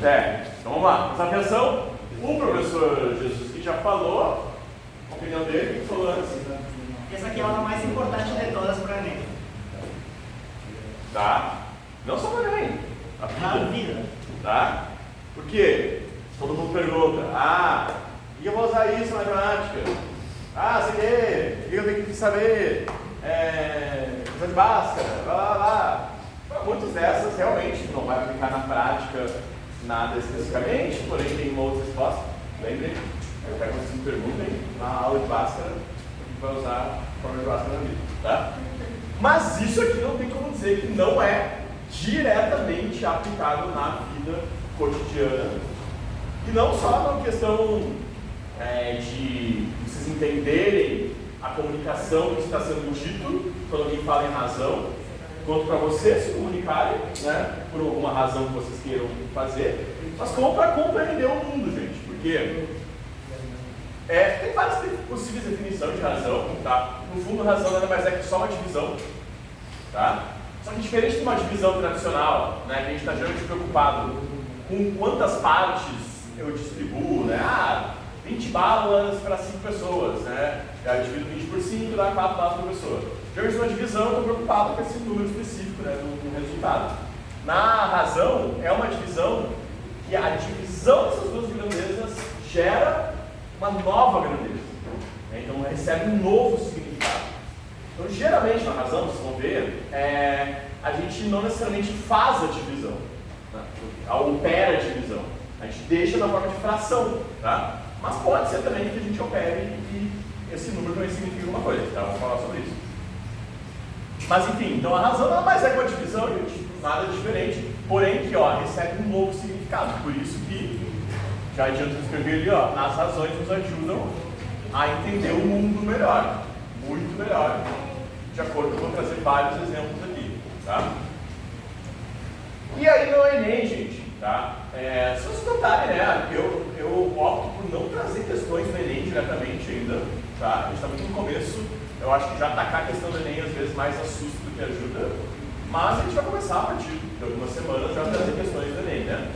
Então vamos lá, presta atenção. O professor Jesus que já falou, a opinião dele, que falou antes. Essa aqui é a aula mais importante de todas para o Enem. Tá? Não só para o Enem, a vida. Tá? Por quê? Todo mundo pergunta, e eu vou usar isso na matemática? Sei o que eu tenho que saber? Usar de Bhaskara, lá. Muitas dessas realmente não vai aplicar na prática nada especificamente, porém tem uma outra resposta. Lembrem, eu quero que vocês me perguntem na aula de Bhaskara, que vai usar a forma de Bhaskara na vida, tá? Mas isso aqui não tem como dizer que não é diretamente aplicável na vida cotidiana. E não só na questão de vocês entenderem a comunicação que está sendo dito quando alguém fala em razão, quanto para vocês se comunicarem, né, por alguma razão que vocês queiram fazer, mas como para compreender o mundo, gente, porque tem várias possíveis definições de razão, tá? No fundo, razão nada mais é que só uma divisão, tá? Só que diferente de uma divisão tradicional, né, que a gente está geralmente preocupado com quantas partes eu distribuo, né? 20 balas para 5 pessoas, né? Eu divido 20 por 5 e dá 4 balas por pessoa. Geralmente uma divisão eu estou preocupado com esse número específico, né, do resultado. Na razão, é uma divisão que a divisão dessas duas grandezas gera uma nova grandeza, né? Então recebe um novo significado. Então geralmente na razão, vocês vão ver, a gente não necessariamente faz a divisão, né? Opera a divisão. A gente deixa na forma de fração, tá? Mas pode ser também que a gente opere e esse número também significa alguma coisa, tá? Vamos falar sobre isso. Mas enfim, então a razão nada mais é que uma divisão, gente, nada diferente, porém que recebe um novo significado. Por isso que, já adianto escrever ali, nas razões nos ajudam a entender o mundo melhor, muito melhor, de acordo com, vou trazer vários exemplos aqui, tá? E aí no Enem, gente, tá? Se vocês notarem, né, eu opto por não trazer questões do Enem diretamente ainda, tá? A gente está muito no começo, eu acho que já atacar a questão do Enem às vezes mais assusta do que ajuda, mas a gente vai começar a partir de algumas semanas já a trazer questões do Enem, né?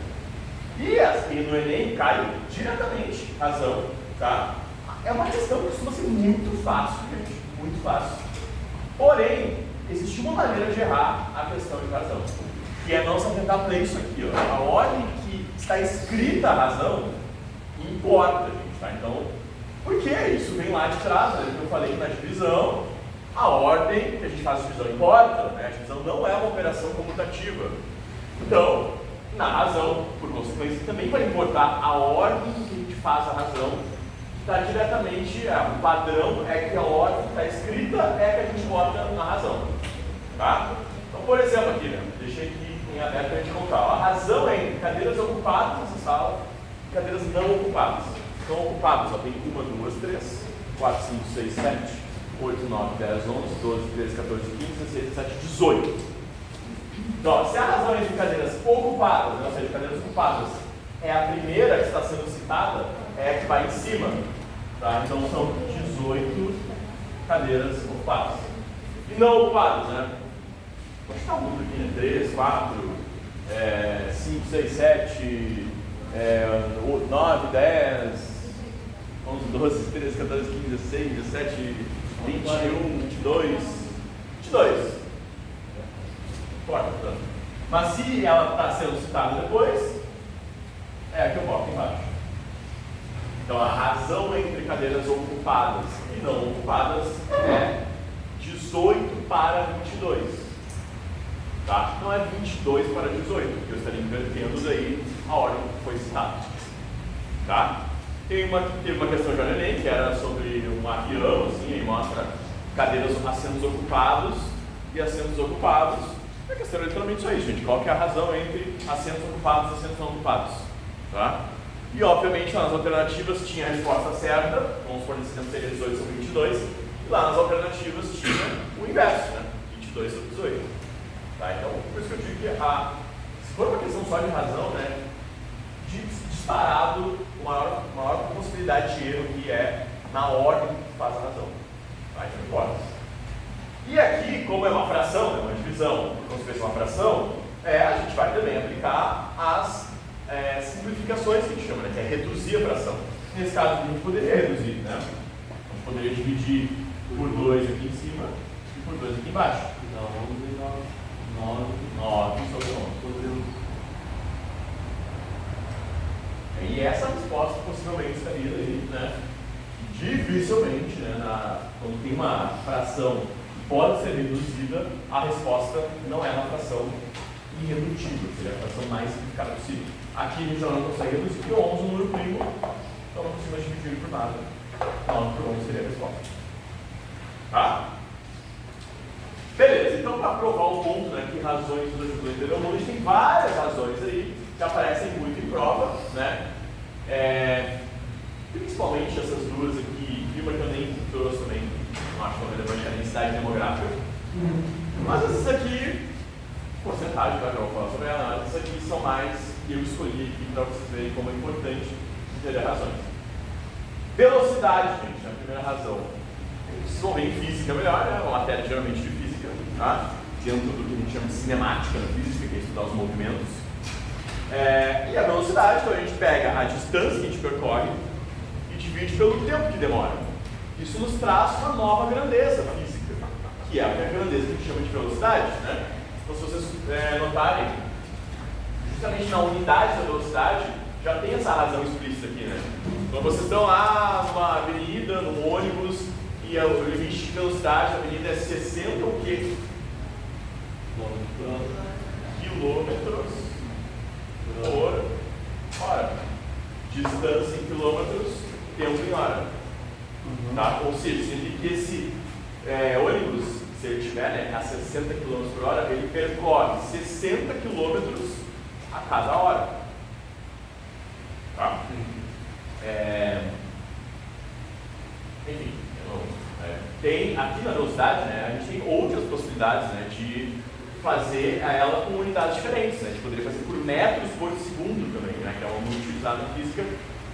E no Enem cai diretamente razão, tá? É uma questão que costuma ser muito fácil, gente, muito fácil. Porém, existe uma maneira de errar a questão de razão, que é não se atentar para isso aqui, a ordem que está escrita a razão importa, gente, tá? Então, por que isso vem lá de trás, né? Eu falei que na divisão, a ordem que a gente faz a divisão importa, né? A divisão não é uma operação comutativa. Então, na razão, por consequência, também vai importar a ordem que a gente faz a razão, que está diretamente, o padrão é que a ordem que está escrita é que a gente bota na razão, tá? Então, por exemplo, aqui, né? Deixei aqui em aberto para a gente contar. A razão é entre cadeiras ocupadas nessa sala e cadeiras não ocupadas. Então, ocupados, tem 1, 2, 3, 4, 5, 6, 7, 8, 9, 10, 11, 12, 13, 14, 15, 16, 17, 18. Então, se a razão entre cadeiras ocupadas, ou seja, cadeiras ocupadas, é a primeira que está sendo citada, é a que vai em cima. Tá? Então, são 18 cadeiras ocupadas. E não ocupadas, né? Vou chutar um número aqui, né? 3, 4, 5, 6, 7, 9, 10, 11, 12, 13, 14, 15, 16, 17, 21, 22. 22. Importa, portanto. Mas se ela está sendo citada depois, é a que eu boto embaixo. Então a razão entre cadeiras ocupadas e não ocupadas é 18 para 22. Tá? Não é 22 para 18, porque eu estaria invertendo aí a ordem que foi citada. Tá? Teve uma questão de Enem, que era sobre um avião, assim, aí mostra assentos ocupados e assentos ocupados. A questão é literalmente isso aí, gente. Qual que é a razão entre assentos ocupados e assentos não ocupados? Tá? E, obviamente, nas alternativas tinha a resposta certa, vamos supor, nesse exemplo seria 18 sobre 22, e lá nas alternativas tinha o inverso, né? 22 sobre 18. Tá? Então, por isso que eu tive que errar. Se for uma questão só de razão, né? Disparado, maior possibilidade de erro que é na ordem que faz a razão. Tá? Então, não importa. E aqui, como é uma fração, é uma divisão, por consequência uma fração, a gente vai também aplicar as simplificações que a gente chama, né? Que é reduzir a fração. Nesse caso, a gente poderia reduzir, né? A gente poderia dividir por 2 aqui em cima e por 2 aqui embaixo. Dá 11 e 9. 9 sobre 11. E essa resposta possivelmente estaria aí, né? Dificilmente, né? Quando tem uma fração que pode ser reduzida, a resposta não é uma fração irredutível, seria a fração mais simplificada possível. Aqui a gente não consegue reduzir, porque 11 é um número primo, então não conseguimos dividir por nada. 9 por 11 seria a resposta. Tá? Beleza, então para provar o ponto, né, que razões nos ajudam a entender o mundo, a gente tem várias razões aí que aparecem muito em prova, né? Principalmente essas duas aqui, e uma que eu nem trouxe também, não acho tão relevante, que é a densidade demográfica. Mas essas aqui, porcentagem, que eu vou falar sobre ela, essas aqui são mais que eu escolhi aqui para vocês verem como é importante entender razões. Velocidade, gente, é a primeira razão. Vocês vão ver em física melhor, né? Uma matéria geralmente de física, tá? Dentro do que a gente chama de cinemática na física, que é estudar os movimentos. E a velocidade, então a gente pega a distância que a gente percorre e divide pelo tempo que demora. Isso nos traz uma nova grandeza física, que é a grandeza que a gente chama de velocidade, né? Então, se vocês notarem, justamente na unidade da velocidade, já tem essa razão explícita aqui, né? Quando vocês estão lá numa avenida, num ônibus, e o limite de velocidade da avenida é 60 o quê? Quilômetros por hora. Distância em quilômetros, tempo em hora. Tá? Ou seja, significa que esse ônibus, se ele estiver, né, a 60 km por hora, ele percorre 60 km a cada hora. Tá? Enfim, tem aqui na velocidade, né, a gente tem outras possibilidades, né, de fazer ela com unidades diferentes. Né? A gente poderia fazer por metros por segundo também, né, que é uma muito utilizada na física,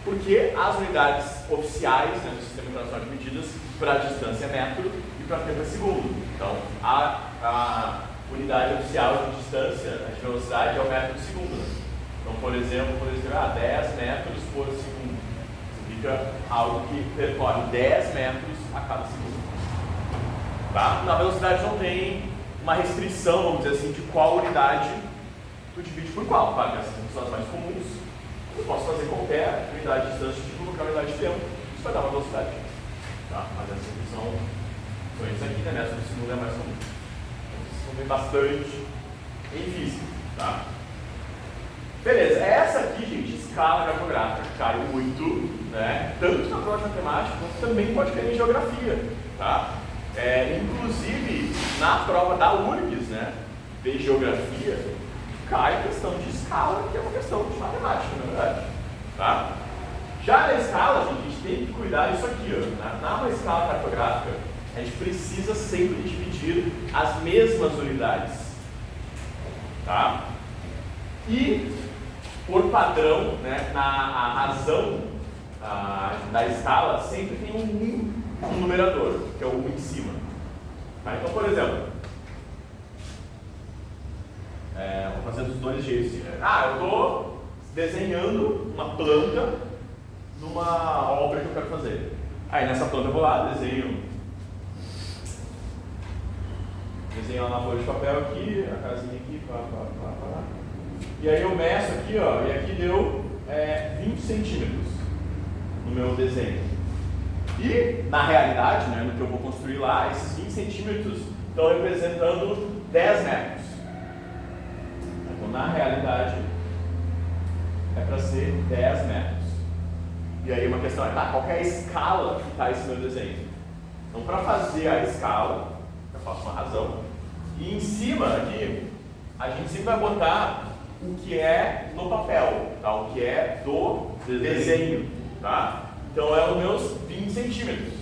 porque as unidades oficiais, né, do Sistema Internacional de Medidas para a distância é metro e para tempo é segundo. Então, a unidade oficial de distância, de velocidade, é o metro por segundo. Né? Então, por exemplo, poderia escrever 10 metros por segundo. Significa algo que percorre 10 metros a cada segundo. Tá? Na velocidade não tem uma restrição, vamos dizer assim, de qual unidade tu divide por qual. Claro que essas são as mais comuns. Eu posso fazer qualquer unidade de distância de qualquer unidade de tempo. Isso vai dar uma velocidade. Tá? Mas essas aqui são isso aqui, né? Sobre o segundo é mais comum. Então, vocês vão ver bastante em física. Tá? Beleza, essa aqui, gente, escala grafográfica, cai muito, né? Tanto na prova de matemática, quanto também pode cair em geografia. Tá? Inclusive, na prova da URGS, né, de geografia, cai questão de escala, que é uma questão de matemática, na verdade. Tá? Já na escala, gente, a gente tem que cuidar disso aqui. Ó, na escala cartográfica, a gente precisa sempre dividir as mesmas unidades. Tá? E, por padrão, né, a razão da escala sempre tem um numerador, que é o 1 em cima. Tá? Então, por exemplo, vou fazer dos dois jeitos. Eu estou desenhando uma planta numa obra que eu quero fazer. Aí nessa planta eu vou lá, desenho ela na folha de papel aqui, a casinha aqui, e aí eu meço aqui, ó, e aqui deu 20 centímetros no meu desenho. E, na realidade, né, no que eu vou construir lá, esses 20 centímetros estão representando 10 metros. Então, na realidade, é para ser 10 metros. E aí uma questão é, qual que é a escala que está esse meu desenho? Então, para fazer a escala, eu faço uma razão. E em cima aqui, a gente sempre vai botar o que é no papel, tá? O que é do desenho. Tá? Então, é os meus 20 centímetros.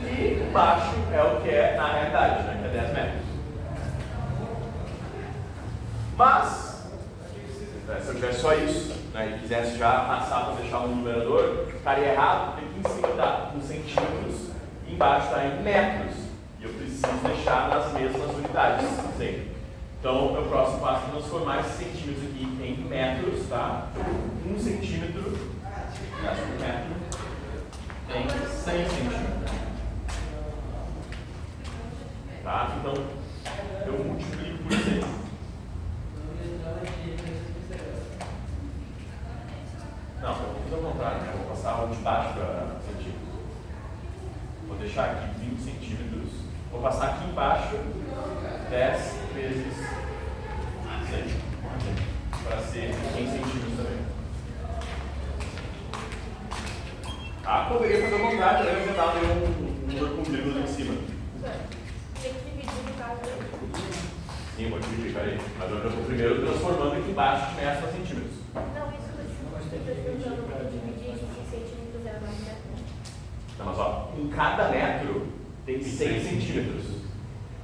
E embaixo é o que é na realidade, né? Que é 10 metros. Mas, se eu tivesse só isso, né, e quisesse já passar para deixar um numerador, estaria errado, porque aqui em cima está em centímetros e embaixo está em metros. E eu preciso deixar nas mesmas unidades sempre. Então, o próximo passo é transformar esses centímetros aqui em metros, tá? 1 centímetro, gasto por metro, em 100 centímetros. Tá? Então, eu multiplico por 100. Não, eu vou fazer o contrário, né? Eu vou passar o de baixo para centímetros. Vou deixar aqui 20 centímetros. Vou passar aqui embaixo 10 vezes 100. Para ser 100 centímetros também. Ah, poderia fazer o contrário, eu ia dar um número com vírgula em cima. Tem que dividir no caso. Sim, vou dividir, peraí. Mas eu estou primeiro transformando aqui embaixo de metros para centímetros. Não, isso que eu estou perguntando para dividir em centímetros é mais metro. Não, mas ó, em cada metro tem 100 centímetros.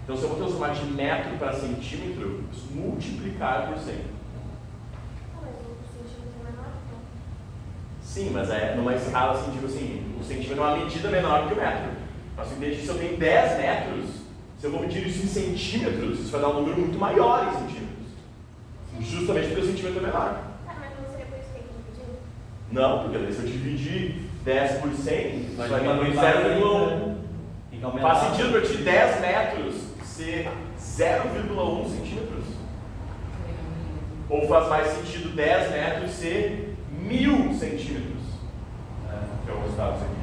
Então, se eu vou transformar de metro para centímetro, multiplicar por 100. Não, mas o centímetro é menor, então. Sim, mas é numa escala assim, tipo assim, o centímetro é uma medida menor que o metro. Mas se eu tenho 10 metros, se eu vou medir isso em centímetros, isso vai dar um número muito maior em centímetros. Justamente porque o centímetro é menor. Tá, mas não seria por isso que tem que dividir? Não, porque daí se eu dividir 10 por 100, isso vai dar diminuir 0,1. Faz sentido para ti 10 metros ser 0,1 centímetros? Ou faz mais sentido 10 metros ser 1000 centímetros? Que é o resultado disso aqui.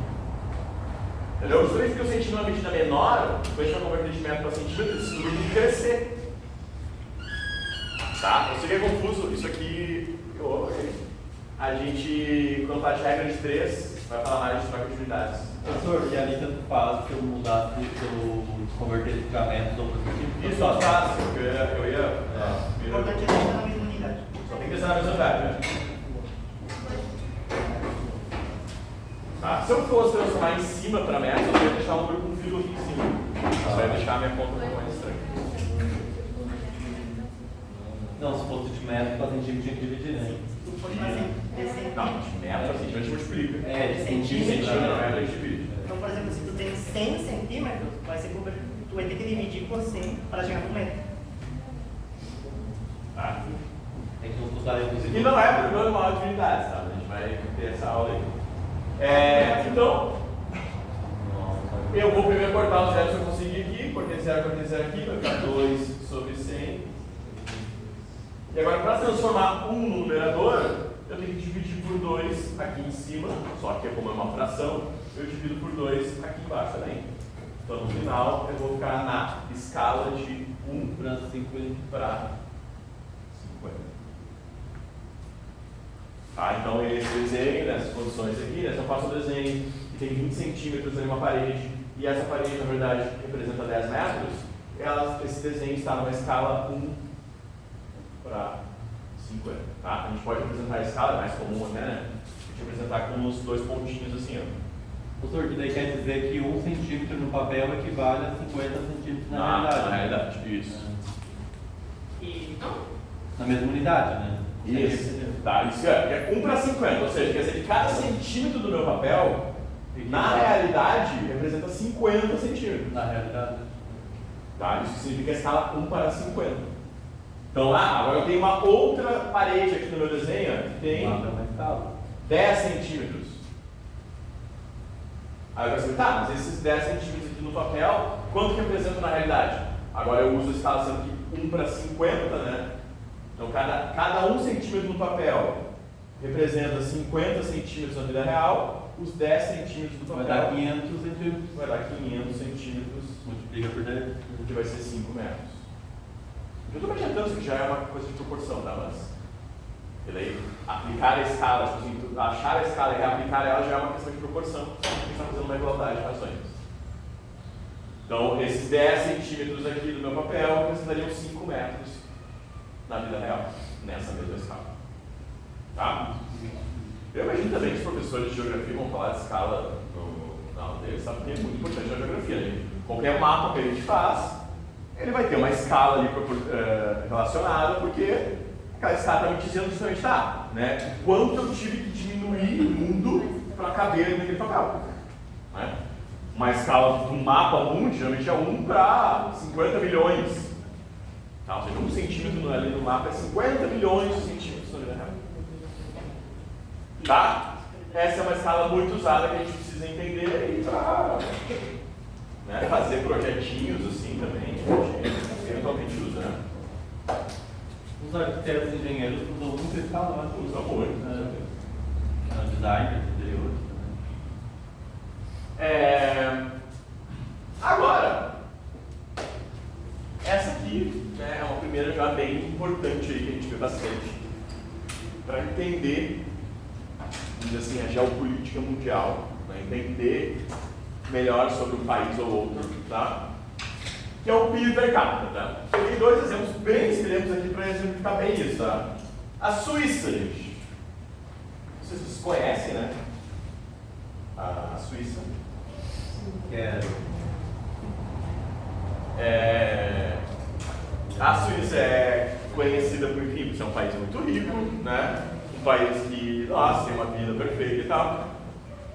Entendeu? Justamente porque o centímetro é uma medida menor, quando a gente vai converter de metro para centímetro, isso tudo tem que crescer. Tá? Eu sei que é confuso, isso aqui, a gente, quando fala de regra de 3, vai falar mais de troca de unidades. Professor, e ali tanto faz se eu mudasse, se eu converter para metros ou para centímetros? Isso é fácil, porque O importante é deixar na mesma unidade. Só tem que testar na mesma unidade, né? Tá? Se eu fosse transformar em cima para metros, eu ia deixar um número com vírgula aqui em cima. Isso vai deixar a minha conta um pouco mais estranha. Não, se fosse de metro para centímetro, tinha que dividir, né? Se for fazer esse. Não, de metro para centímetro a gente multiplica. É, de De centímetro. centímetro para metro a gente divide. Então, por exemplo, se tu tem 100 centímetros, tu vai ter que dividir por 100 para chegar no metro. Tá? É que eu usaria Isso aqui não é problema maior de unidades, tá? A gente vai ter essa aula aí. Então, eu vou primeiro cortar os zeros que eu conseguir aqui, cortei 0 aqui, vai ficar 2 sobre 100. E agora, para transformar 1 no numerador, eu tenho que dividir por 2 aqui em cima, só que como é uma fração, eu divido por 2 aqui embaixo também. Então, no final, eu vou ficar na escala de 1 para 50 para 50. Tá, então esse desenho, nessas condições aqui, né, se eu faço um desenho que tem 20 centímetros ali uma parede, e essa parede, na verdade, representa 10 metros, esse desenho está numa escala 1 para 50. Tá? A gente pode representar a escala, é mais comum até, né? A gente representar com os dois pontinhos assim, ó. Professor, que daí quer dizer que 1 centímetro no papel equivale a 50 centímetros na realidade. Na realidade, isso. E Na mesma unidade, né? Isso. Tá, isso é 1 para 50, ou seja, quer dizer que cada centímetro do meu papel, na realidade, representa 50 centímetros. Na realidade. Tá? Isso significa a escala 1 para 50. Então, agora eu tenho uma outra parede aqui no meu desenho que tem Uma escala. 10 centímetros. Aí eu vou tá, mas esses 10 centímetros aqui no papel, quanto que representa na realidade? Agora eu uso a escala sendo que 1 para 50, né? Então, cada 1 centímetro no papel representa 50 centímetros na vida real, os 10 centímetros do papel Vai dar 500 centímetros. vai dar 500 centímetros, Multiplica por 10. que vai ser 5 metros. Eu estou me adiantando isso que já é uma coisa de proporção, tá? Mas aí, aplicar a escala, tipo assim, achar a escala e reaplicar ela já é uma questão de proporção. A gente está fazendo uma igualdade de razões. Então, esses 10 centímetros aqui do meu papel representariam 5 metros na vida real, nessa mesma escala. Tá? Eu imagino também que os professores de geografia vão falar de escala na aula deles, sabe? Porque é muito importante a geografia. Né? Qualquer mapa que a gente faz, ele vai ter uma escala ali relacionada, porque aquela escala está me dizendo justamente, tá, né? Quanto eu tive que diminuir o mundo para caber naquele papel. Né? Uma escala do mapa mundo, geralmente é 1 para 50 milhões. Tá? Ou seja, 1 centímetro ali no mapa é 50 milhões de centímetros na vida real. Tá? Essa é uma escala muito usada que a gente precisa entender aí para, né, fazer projetinhos assim também. A gente eventualmente usa, né? Os arquitetos e engenheiros usam muito escala, né? Usa muito. Designers, interiores também. Agora, essa aqui, né, é uma primeira já bem importante aí que a gente vê bastante para entender, vamos dizer assim, a geopolítica mundial, né, entender melhor sobre um país ou outro, tá? Que é o PIB per capita, tá? Eu tenho 2 exemplos bem extremos aqui para exemplificar bem isso, tá? A Suíça, gente. Vocês conhecem, né? A Suíça. A Suíça é conhecida por, enfim, por ser um país muito rico, né? Um país que, nossa, tem uma vida perfeita e tal.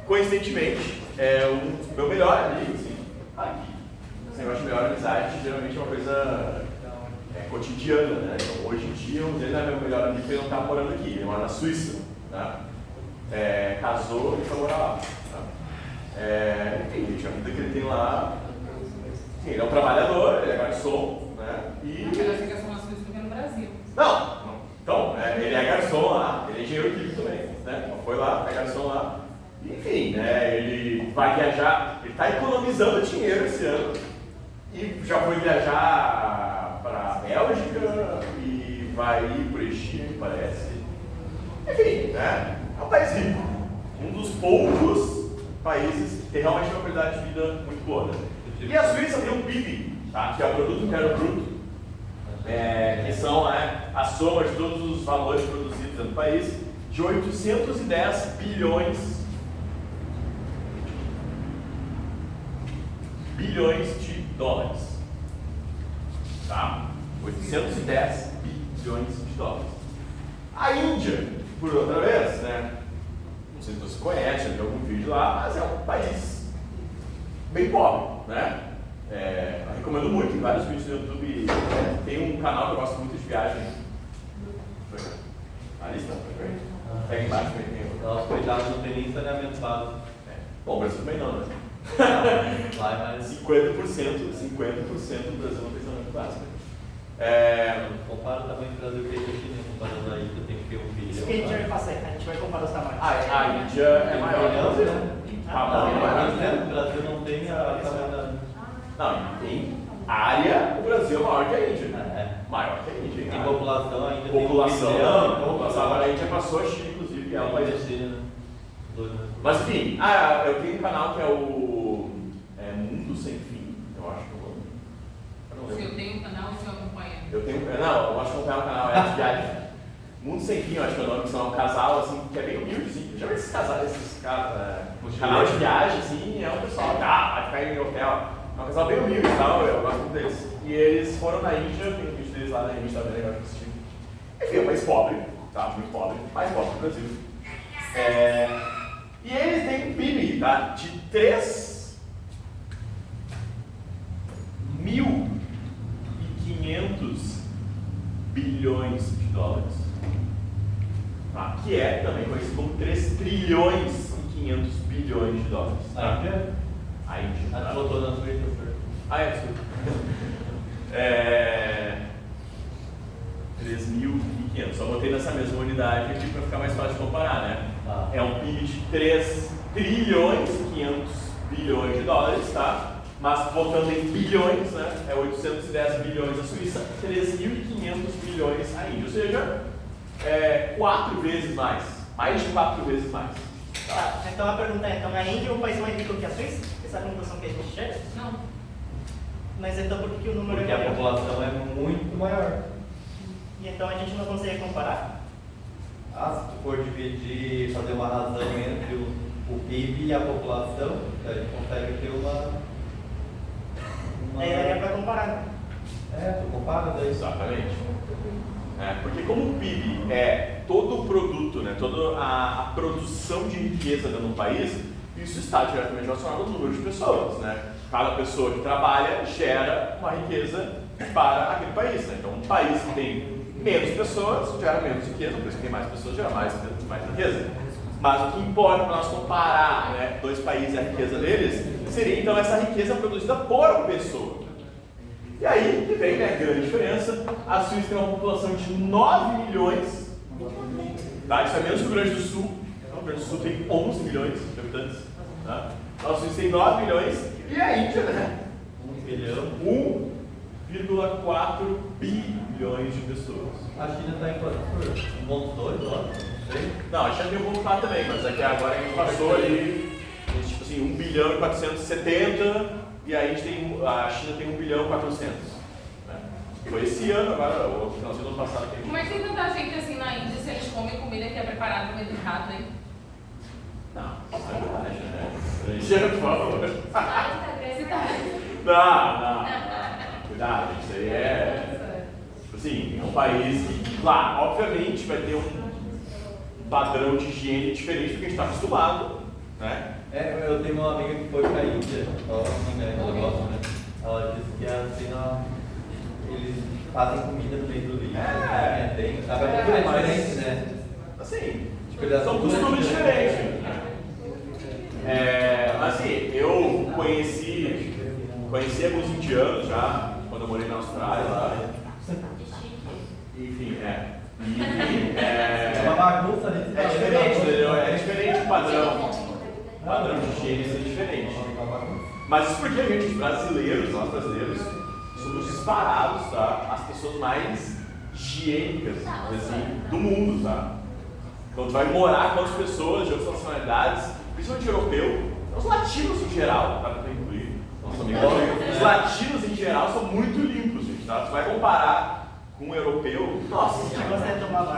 Coincidentemente, é o meu melhor amigo, assim, aqui. Esse negócio de melhor amizade geralmente é uma coisa cotidiana, né? Então, hoje em dia, ele não é meu melhor amigo porque ele não está morando aqui, ele mora na Suíça, tá? Casou e foi morar lá. Tá? Enfim, gente, a vida que ele tem lá. Sim, ele é um trabalhador, ele é garçom, né? E... Mas essa questão na Suíça porque é no Brasil. Não! Então, ele é garçom lá, ele é engenheiro químico também, né? Então, foi lá, é garçom lá. Enfim, né? Ele vai viajar, ele está economizando dinheiro esse ano e já foi viajar para a Bélgica e vai ir para o Egito, parece. Enfim, né? É um país rico, um dos poucos países que tem realmente uma qualidade de vida muito boa. Né? E a Suíça tem um PIB, tá? Que é o Produto Interno Bruto, que são a soma de todos os valores produzidos no país, de 810 bilhões de dólares. Tá? 810 bilhões de dólares. A Índia, por outra vez, né? Não sei se você conhece, já viu algum vídeo lá, mas é um país bem pobre, né? Eu recomendo muito, tem vários vídeos no YouTube. Tem um canal que eu gosto muito de viagem. A lista? Pega embaixo, tem. Nossa, coitado, não tem nem saneamento básico. Bom, o Brasil também não, né? Lá é mais 50% do Brasil não tem saneamento básico. Compara o tamanho do Brasil com a China, comparando a Índia, tem que ter um Isso bilhão. que a gente vai fazer, a gente vai comparar os tamanhos. A Índia é maior que o Brasil. O Brasil não tem a tamanho. Não, tem área, o Brasil é maior que a Índia. Maior que a Índia. Tem população ainda. População, agora a Índia passou a China, inclusive, é um país. Mas enfim, eu tenho um canal que é o Mundo Sem Fim, eu acho que eu não lembro. Se eu tenho um canal, se eu acompanho. Eu acho que eu tenho um canal, de viagem. Mundo Sem Fim, eu acho que é o nome, que são um casal assim, que é bem humilde, assim. Já vi esses casais, canal de viagem, assim, é um pessoal, vai ficar em hotel. É um casal bem humilde e tal, eu gosto muito deles. E eles foram na Índia, tem um vídeo deles lá na Índia, tá bem legal de assistir. Enfim, é um país pobre, tá? Muito pobre, mais pobre que o Brasil. E eles têm um PIB, tá? De 3.500 bilhões de dólares. Tá? Que é também conhecido como 3 trilhões e 500 bilhões de dólares. Tá? A Índia. A gente botou na Suíça. Desculpa. 3.500. Só botei nessa mesma unidade aqui para ficar mais fácil de comparar, né? É um PIB de 3 trilhões e 500 bilhões de dólares, tá? Mas botando em bilhões, né? É 810 bilhões a Suíça, 3.500 bilhões a Índia. Ou seja, 4 vezes mais. Mais de 4 vezes mais. Tá, então a pergunta é, então a Índia é um país mais rico que a Suíça? Essa é a conclusão que a gente chega? Não. Mas então por que o número Porque é a maior? população é muito maior. E então a gente não consegue comparar? Se tu for dividir, fazer uma razão entre o PIB e a população, a gente consegue ter uma... Aí daria para comparar, né? Tu compara daí. Exatamente. Porque como o PIB é todo o produto, né, toda a produção de riqueza dentro do país, isso está diretamente relacionado ao número de pessoas, né? cada pessoa que trabalha gera uma riqueza para aquele país, né? Então, um país que tem menos pessoas gera menos riqueza, um país que tem mais pessoas gera mais riqueza. Mas o que importa para nós comparar, né, dois países e a riqueza deles seria então essa riqueza produzida por pessoa. E aí que vem, né, a grande diferença. A Suíça tem uma população de 9 milhões, tá? Isso é menos que o Rio Grande do Sul. Então, o Rio Grande do Sul tem 11 milhões de habitantes, tá? Então, a Suíça tem 9 milhões e a Índia, né? 1,4 bilhões de pessoas. A China está em quantos? 1,2 lá? Não, a China tem 1,4 também, mas aqui agora a gente passou ali, tipo assim, 1 bilhão e 470, e aí a China tem 1 bilhão e 400. Né? Foi esse ano, agora, o finalzinho do ano passado. Como é que tem tanta gente assim na Índia se eles comem comida que é preparada no meio do rato, hein? Não, isso é verdade, né? Já por favor. Instagram. Não. Cuidado, isso aí assim, é um país que, claro, obviamente vai ter um padrão de higiene diferente do que a gente está acostumado, né? Eu tenho uma amiga que foi para a Índia, ela gosta, né? Ela disse que assim, eles fazem comida no meio do lixo, sabe? É muito diferente, né? Assim, Tipo, são costumes diferentes, né? Mas assim, eu conheci alguns indianos já, quando eu morei na Austrália lá. Enfim, uma bagunça ali. É diferente, entendeu? É diferente o padrão. O padrão de higiene é diferente. Mas isso porque a gente, nós brasileiros, somos disparados, tá? As pessoas mais higiênicas, assim, do mundo, tá? Quando tu vai morar com outras pessoas de outras nacionalidades, principalmente europeu, os latinos em geral, tá? Pra incluir, os latinos em geral são muito limpos, gente, tá? Tu vai comparar com um europeu, nossa,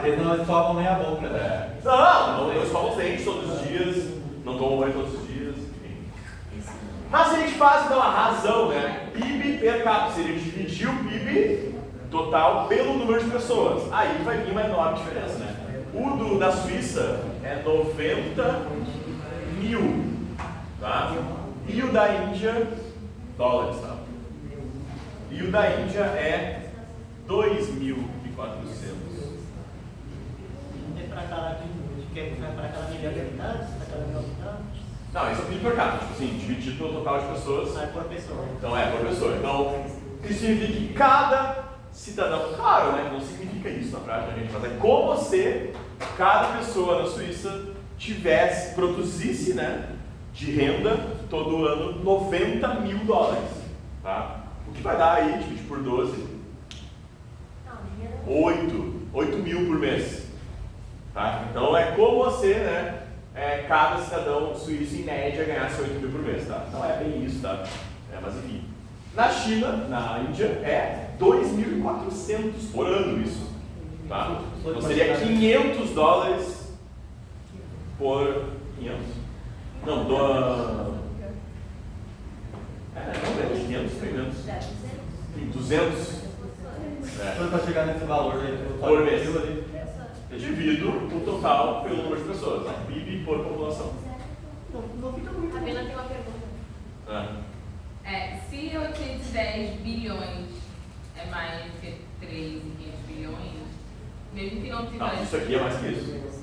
eles não escovam nem a boca, né? Não escovam os dentes todos os dias, não tomam banho todos os dias, enfim. Mas se a gente faz então a razão, né? PIB per capita, se a gente dividir o PIB total pelo número de pessoas, aí vai vir uma enorme diferença, né? O da Suíça é 90 mil, tá? E o da Índia, dólares, tá? E o da Índia é 2.400. Para aquela milhão de habitantes, aquela milhão de habitantes. Não, esse é o PIB per capita, tipo assim, dividido pelo total de pessoas. É por pessoa. Então é por pessoa. Então, isso significa que cada cidadão, claro, né? Não significa isso na prática, gente, mas é como se cada pessoa na Suíça produzisse, né, de renda todo ano 90 mil dólares, tá? O que vai dar aí, divide por 12, 8 mil por mês, tá? Então é como você, né, cada cidadão suíço em média ganhasse 8 mil por mês, tá? Não é bem isso, tá? Mas enfim. Na China, na Índia, é 2.400 por ano isso, tá? Então seria 500 dólares por 500? Não, não menos, 500, bem menos. 200. Para chegar nesse valor aí, por mês. Eu divido o total pelo número de pessoas, né? PIB por população. Não fica muito. A Bela tem uma pergunta. Se 810 bilhões é mais do que 3.500 bilhões, mesmo que não tivesse... Não, isso aqui é mais que isso. Isso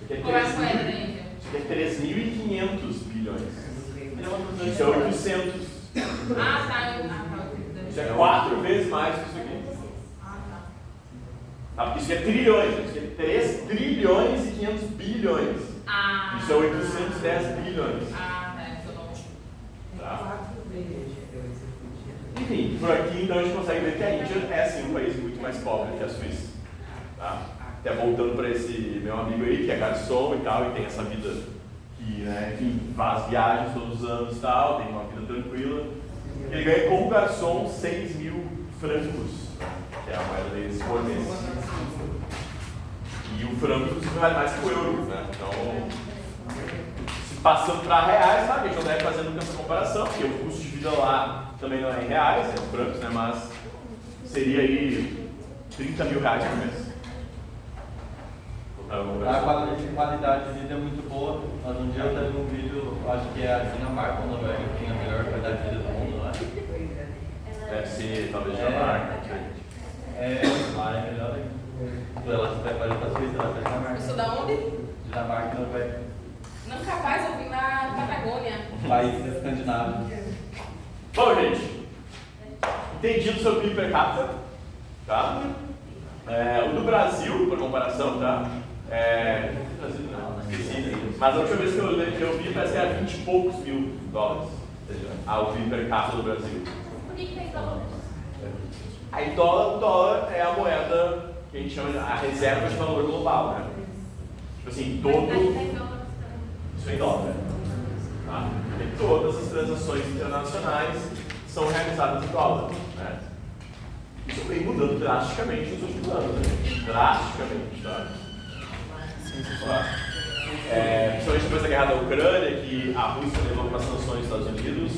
aqui é Qual é a moeda da Índia? Isso aqui é 3.500 bilhões. Isso é 800. Tá. Isso é 4 vezes mais que isso aqui. Isso é trilhões, isso é 3 trilhões e 500 bilhões. Isso é 810 bilhões. Tá? Enfim, por aqui então a gente consegue ver que a Índia é sim um país muito mais pobre que a Suíça. Tá? Até voltando para esse meu amigo aí, que é garçom e tal, e tem essa vida que, né, enfim, faz viagens todos os anos e tal, tem uma vida tranquila. Ele ganha como garçom 6 mil francos, que é a moeda deles por mês. E o franco inclusive vale mais que o euro, né? Então, se passando para reais, sabe? A gente não deve fazer nunca essa comparação, porque o custo de vida lá também não é em reais, é em francos, né? Mas seria aí 30 mil reais por mês. A qualidade de vida é muito boa. Mas um dia eu teve um vídeo, acho que é a Dinamarca ou Noruega, que tem a melhor qualidade de vida do mundo, não é? Deve ser, talvez, Dinamarca. Lá é melhor ainda. Ela se prepara para a Suíça, ela vai Dinamarca. Isso da onde? Dinamarca e Noruega. Não capaz, eu vim na Patagônia. Países escandinavos. Bom, gente, entendido sobre o PIB per capita, tá? O do Brasil, por comparação, tá? Brasil não, esqueci. Mas a última vez que eu vi parece que era 20 e poucos mil dólares. O PIB per capita do Brasil. Por que tem dólar? Aí dólar é a moeda que a gente chama de a reserva de valor global, né? Tipo assim, isso é em dólar, né? Tá? E todas as transações internacionais são realizadas em dólar, né? Isso vem mudando drasticamente nos últimos anos, né? Drasticamente, tá? Principalmente depois da guerra da Ucrânia, que a Rússia levou para as sanções dos Estados Unidos,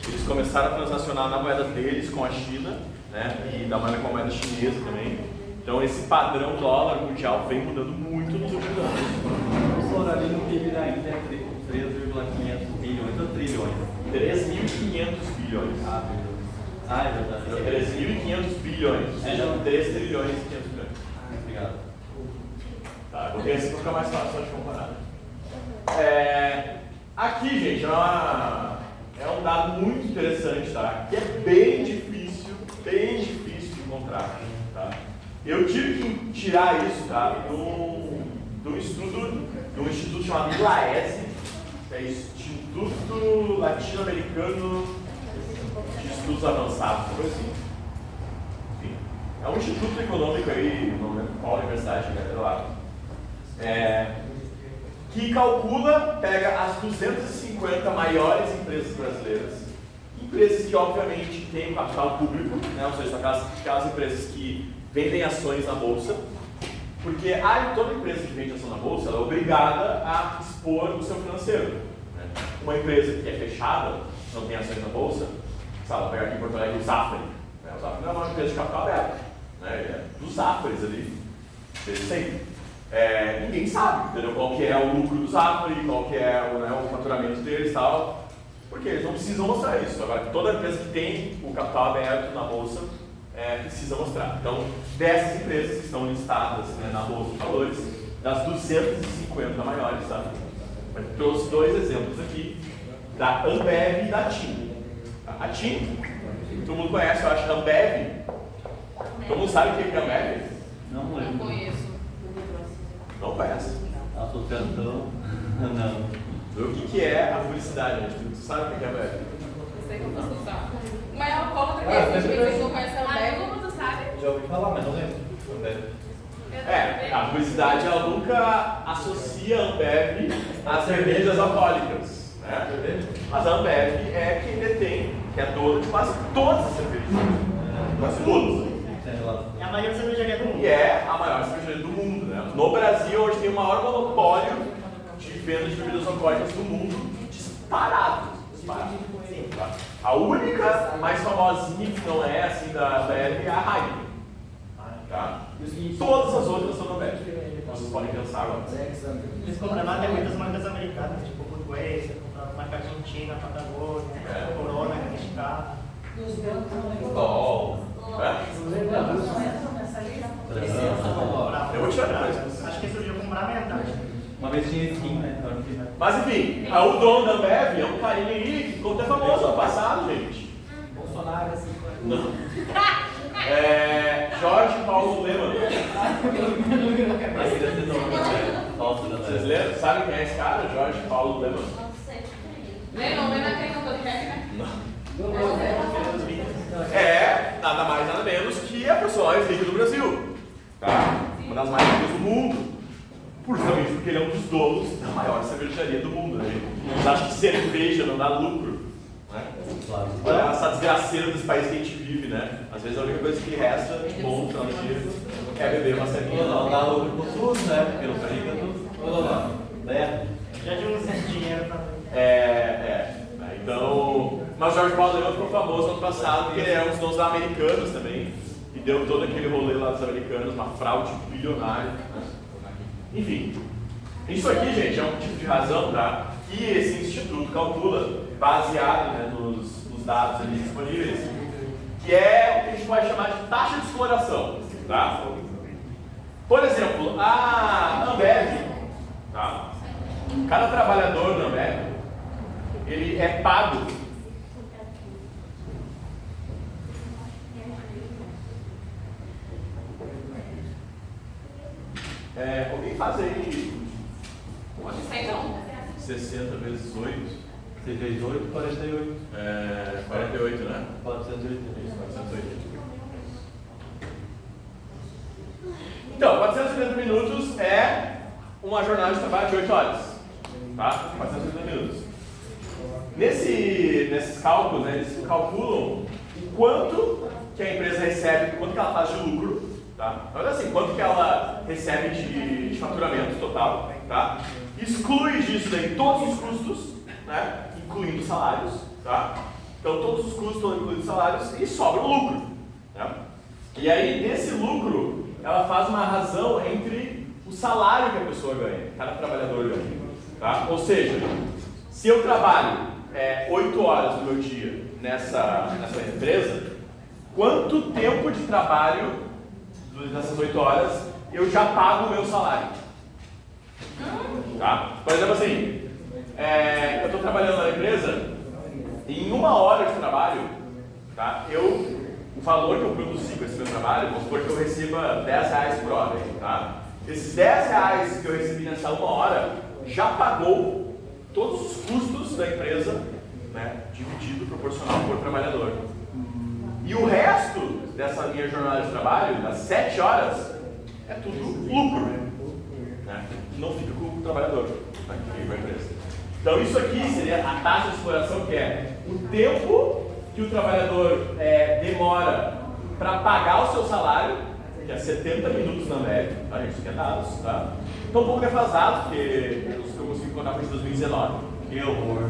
eles começaram a transacionar na moeda deles com a China, né? E da moeda com a moeda chinesa também. Então esse padrão dólar mundial vem mudando muito nos últimos anos. Professor, ali no PIB da Índia é 3,500 bilhões ou trilhões? 3.500 bilhões. É verdade. 3.500 bilhões, ou seja, 3 trilhões e 500 bilhões. Obrigado. Tá, vou ter assim para ficar mais fácil de comparar. Aqui, gente, é um dado muito interessante, tá? Que é bem difícil de encontrar, tá? Eu tive que tirar isso, tá? De um instituto chamado ILAESE, que é Instituto Latino-Americano de Estudos Avançados, por assim. Enfim, é um instituto econômico aí, não lembro qual universidade, galera lá. Que pega as 250 maiores empresas brasileiras, empresas que obviamente têm capital público, né? Ou seja, aquelas empresas que vendem ações na bolsa, porque toda empresa que vende ação na bolsa ela é obrigada a expor o seu financeiro, né? Uma empresa que é fechada, não tem ações na bolsa, sabe, pegar aqui em Porto Alegre o Zafari, né? O Zafari não é uma empresa de capital aberto, né? É dos Zafaris ali, desde sempre. Ninguém sabe, entendeu? Qual que é o lucro do Zafari, qual que é o faturamento deles e tal, porque eles não precisam mostrar isso. Agora, toda empresa que tem o capital aberto na bolsa precisa mostrar. Então, dessas empresas que estão listadas, né, na bolsa de valores, das 250 maiores, tá? Eu trouxe 2 exemplos aqui, da Ambev e da TIM. A TIM, todo mundo conhece, eu acho, a Ambev. Todo mundo sabe o que é Ambev? Não Não lembro. conheço. Não conhece. Associação? Não. O que é a publicidade, gente? Tu sabe o que é Ambev? Não sei como você sabe. O maior alcoólatra que existe, que não conhece a Ambev. Como tu sabe? Já ouvi falar, mas não lembro. A publicidade ela nunca associa a Ambev às cervejas alcoólicas, né? Mas a Ambev é quem detém, que é dona de quase todas as cervejas. Quase todas. É a maior cervejaria do mundo. E é a maior cervejaria do mundo, né? No Brasil, hoje tem o maior monopólio de venda de bebidas alcoólicas do mundo, disparado. Tá? A única mais famosinha que não é assim da Ambev é a Heineken. Tá? Todas as outras são da Ambev. Vocês podem pensar agora. Eles compraram até muitas marcas americanas, tipo Budweiser, compraram marca argentina, Patagônia, Corona, Mexicana. Eu vou tirar depois. Acho que surgiu com metade. Uma vez tinha skin, né? Mas enfim, o dono da Ambev é um carinha aí que ficou até famoso ano passado, gente. Bolsonaro, assim. Não. Jorge Paulo Lemann. Mas esse nome é falso, né? Vocês lembram? Sabem quem é esse cara? Jorge Paulo Lemann. Lennon, não é naquele cantor de rap, né? Nada mais nada menos que a pessoa mais rica do Brasil, tá? Uma das mais ricas do mundo, justamente porque ele é um dos donos da maior cervejaria do mundo, né? Você acha que cerveja não dá lucro, né? Claro. Olha essa desgraceira desse país que a gente vive, né? Às vezes a única coisa que resta de bom no final do dia é beber uma cerveja. Não dá lucro pro SUS, né? Porque não fica do... Já de uns dinheiro pra... Então, mas o Jorge Paulo Lemann ficou famoso no ano passado porque ele é um dos donos da Americanas também e deu todo aquele rolê lá dos americanos, uma fraude bilionária, né? Enfim, isso aqui, gente, é um tipo de razão, tá? Que esse instituto calcula, baseado, né, nos dados ali disponíveis, que é o que a gente pode chamar de taxa de exploração, tá? Por exemplo, a Ambev, tá? Cada trabalhador da Ambev, ele é pago alguém faz aí Não sei não. 60 vezes 8? 6 vezes 8, 48. 48, né? 480. 480. Então, 480 minutos é uma jornada de trabalho de 8 horas. Tá? 480 minutos. Nesses cálculos, né, eles calculam o quanto que a empresa recebe, quanto que ela faz de lucro, tá? Olha assim, quanto que ela recebe de faturamento total, tá? Exclui disso daí todos os custos, né, incluindo salários, tá? Então todos os custos estão incluindo salários e sobra o lucro, né? E aí nesse lucro ela faz uma razão entre o salário que a pessoa ganha, cada trabalhador ganha, tá? Ou seja, se eu trabalho 8 horas do meu dia nessa empresa, quanto tempo de trabalho nessas 8 horas eu já pago o meu salário? Tá? Por exemplo assim, eu estou trabalhando na empresa, em 1 hora de trabalho, tá? O valor que eu produzi com esse meu trabalho, vamos supor que eu receba R$10 por hora, tá? Esses R$10 que eu recebi nessa 1 hora já pagou todos os custos da empresa, né, dividido proporcional por trabalhador. E o resto dessa minha jornada de trabalho, das 7 horas, é tudo lucro, né? Não fica com o trabalhador, né, que fica com a empresa. Então isso aqui seria a taxa de exploração, que é o tempo que o trabalhador demora para pagar o seu salário, que é 70 minutos na média, tá, gente? Isso aqui é dados, tá? Estou um pouco defasado, porque eu consegui contar para 2019. Que horror!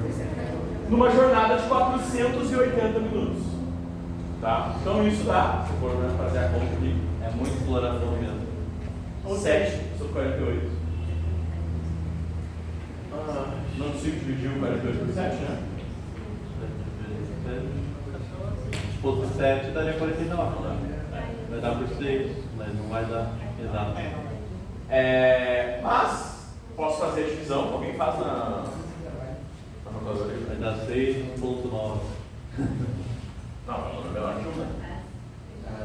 Numa jornada de 480 minutos. Tá? Então isso dá, se for fazer a conta aqui, É muita exploração mesmo. 7 sobre 48. Não consigo dividir o 48 por 7, né? Se fosse 7, daria 49, né? Vai dar por 6, mas não vai dar exato. Mas, posso fazer a divisão, alguém faz na calculadora aí. Vai dar 6,9. Não, é menor que 1, né?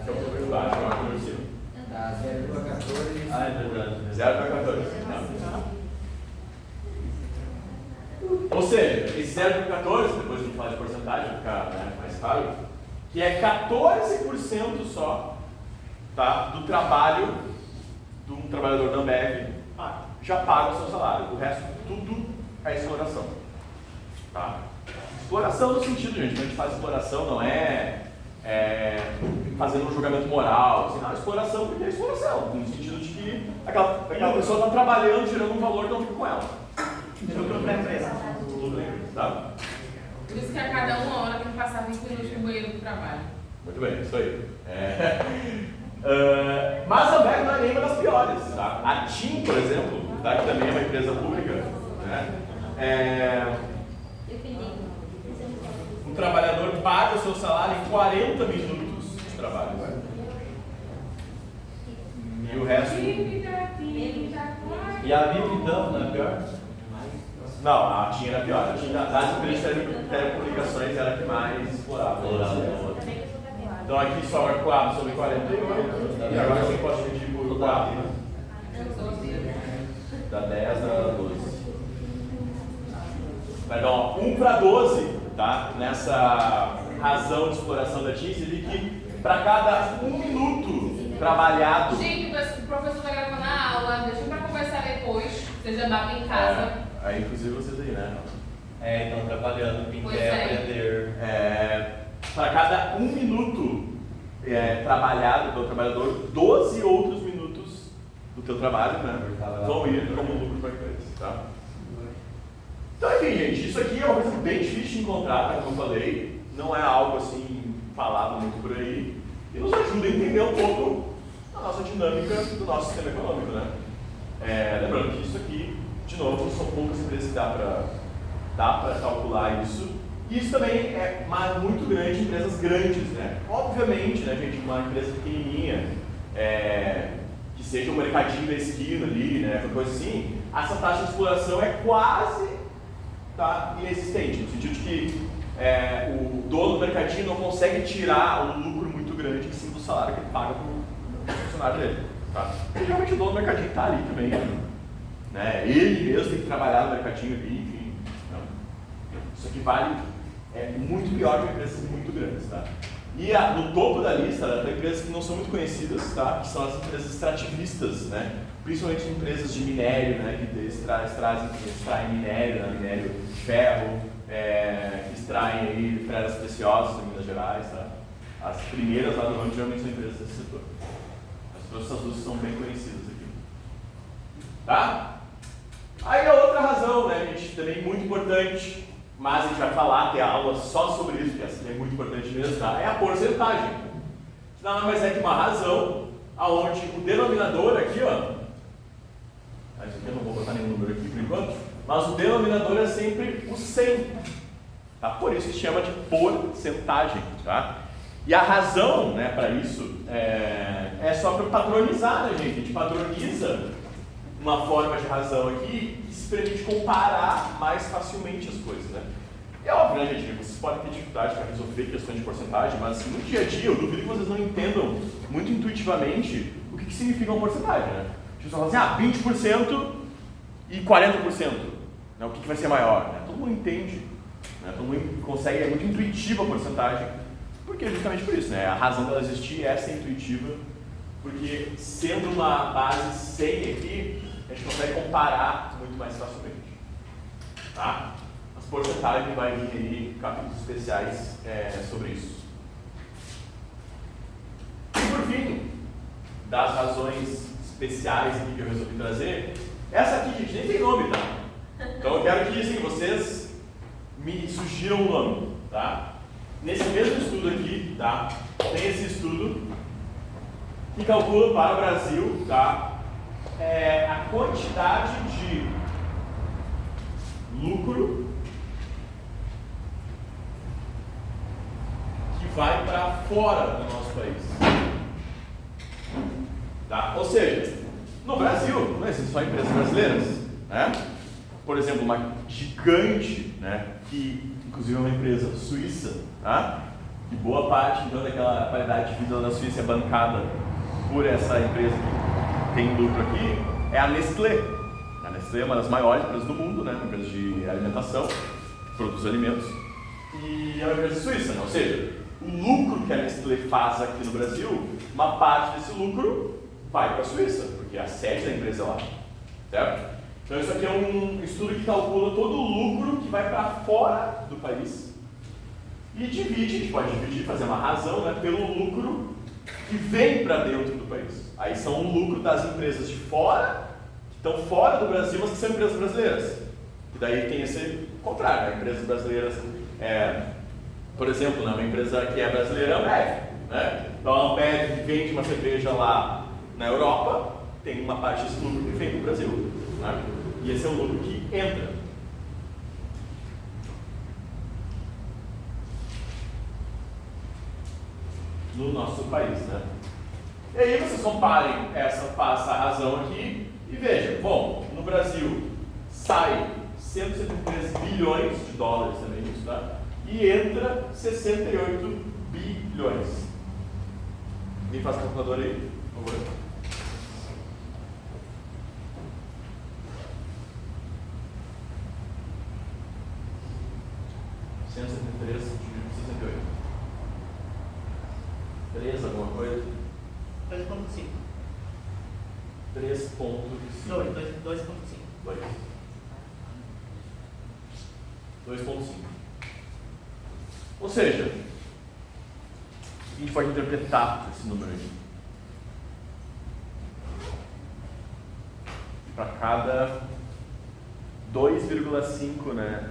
Que é o número baixo, é o número cima. Tá, 0,14. Ah, é verdade. 0,14. Ou seja, esse 0,14, depois a gente fala de porcentagem, vai ficar, né, mais claro, que é 14% só, tá, do trabalho de um trabalhador da Ambev já paga o seu salário. O resto tudo é exploração. Tá? Exploração no sentido, gente, quando a gente faz exploração não é fazendo um julgamento moral, assim, não, exploração porque é exploração, no sentido de que aquela pessoa está trabalhando, gerando um valor que não fica com ela. Lucro para a empresa. Tudo bem, tá? Por isso que a cada 1 hora tem que passar 20 minutos no banheiro do trabalho. Muito bem, isso aí. Mas a Ambev não é nenhuma das piores. Tá? A TIM, por exemplo, tá? Que também é uma empresa pública, né? O trabalhador paga o seu salário em 40 minutos de trabalho. Né? E o resto. E a Vivo então, não é pior? Não, a TIM era pior. A TIM, das empresas de telecomunicações, era a que mais explorava. Então aqui sobra 4 sobre 48. E agora você pode dividir por 4. Né? Dá 10 a 12. Vai dar 1 para 12, tá? Nessa razão de exploração da TIM, você vê que para cada 1 minuto trabalhado. Gente, o professor está gravando a aula, deixa para conversar depois. Vocês já batem em casa. Aí, inclusive, vocês aí, né? Então trabalhando, quem Pois quer é. aprender. Para cada 1 minuto trabalhado pelo trabalhador, 12 outros minutos do teu trabalho, né, vão ir como lucro para a empresa, tá? Então, enfim, gente, isso aqui é uma coisa bem difícil de encontrar, tá, como eu falei, não é algo assim falado muito por aí, e nos ajuda a entender um pouco a nossa dinâmica do nosso sistema econômico, né? Lembrando que isso aqui, de novo, são poucas empresas que dá para calcular isso. E isso também é muito grande em empresas grandes, né? Obviamente, né, gente, uma empresa pequenininha, que seja um mercadinho da esquina ali, né, uma coisa assim, essa taxa de exploração é quase inexistente, no sentido de que o dono do mercadinho não consegue tirar um lucro muito grande em cima do salário que ele paga para o funcionário dele. Tá? E realmente o dono do mercadinho está ali também, né? Ele mesmo tem que trabalhar no mercadinho ali, enfim. Não. Isso aqui vale muito pior que empresas muito grandes. Tá? E no topo da lista tem empresas que não são muito conhecidas, tá? Que são as empresas extrativistas, né? Principalmente empresas de minério, né? Que extraem minério, né? Minério de ferro, que extraem aí pedras preciosas em Minas Gerais. Tá? As primeiras lá do ramo geralmente são empresas desse setor. Essas duas são bem conhecidas aqui. Tá? Aí a outra razão, né, gente, também muito importante, mas a gente vai falar, ter aula só sobre isso, que essa é muito importante mesmo, tá? É a porcentagem. Nada mais é que uma razão aonde o denominador aqui, ó, mas aqui eu não vou botar nenhum número aqui por enquanto, mas o denominador é sempre o 100. Tá? Por isso que chama de porcentagem. Tá? E a razão, né, para isso é só para padronizar, né, gente? A gente padroniza uma forma de razão aqui que se permite comparar mais facilmente as coisas, né? É óbvio, né, gente? Vocês podem ter dificuldade para resolver questões de porcentagem, mas no dia a dia eu duvido que vocês não entendam muito intuitivamente o que significa uma porcentagem, né? Tipo, você fala assim, 20% e 40%, né? O que vai ser maior, né? Todo mundo entende, né? Todo mundo consegue, é muito intuitiva a porcentagem, porque justamente por isso, né? A razão dela existir é ser intuitiva, porque sendo uma base 100 aqui, a gente consegue comparar muito mais facilmente, tá? As porcentagens vai vir aí capítulos especiais sobre isso. E por fim, das razões especiais aqui que eu resolvi trazer, essa aqui, gente, nem tem nome, tá? Então eu quero que assim, vocês me sugiram um nome, tá? Nesse mesmo estudo aqui, tá? Tem esse estudo que calcula para o Brasil, tá? A quantidade de lucro que vai para fora do nosso país. Tá? Ou seja, no Brasil, não existem só empresas brasileiras, né? Por exemplo, uma gigante, né? Que inclusive é uma empresa suíça, tá? Que boa parte então daquela qualidade de vida da Suíça é bancada por essa empresa que tem lucro aqui, é a Nestlé. A Nestlé é uma das maiores empresas do mundo, né? Uma empresa de alimentação, que produz alimentos, e é uma empresa suíça, né? Ou seja, o lucro que a Nestlé faz aqui no Brasil, uma parte desse lucro vai para a Suíça, porque a sede da empresa é lá, certo? Então isso aqui é um estudo que calcula todo o lucro que vai para fora do país e divide, a gente pode dividir, fazer uma razão, né, pelo lucro que vem para dentro do país. Aí são o lucro das empresas de fora, que estão fora do Brasil, mas que são empresas brasileiras. E daí tem esse contrário, né? Empresas brasileiras, por exemplo, né, uma empresa que é brasileira é a Ambev, né? Então a Ambev vende uma cerveja lá na Europa, tem uma parte desse lucro que vem do Brasil, né? E esse é o lucro que entra. No nosso país, né? E aí vocês comparem essa razão aqui e vejam, bom, no Brasil sai 173 bilhões de dólares também isso, tá? E entra 68 bilhões. Me faz a calculadora aí, por favor. dividido por 68. 3 alguma coisa? 2,5. 3,5. 2,5. 2,5. Ou seja, a gente pode interpretar esse número aí. Para cada 2,5, né,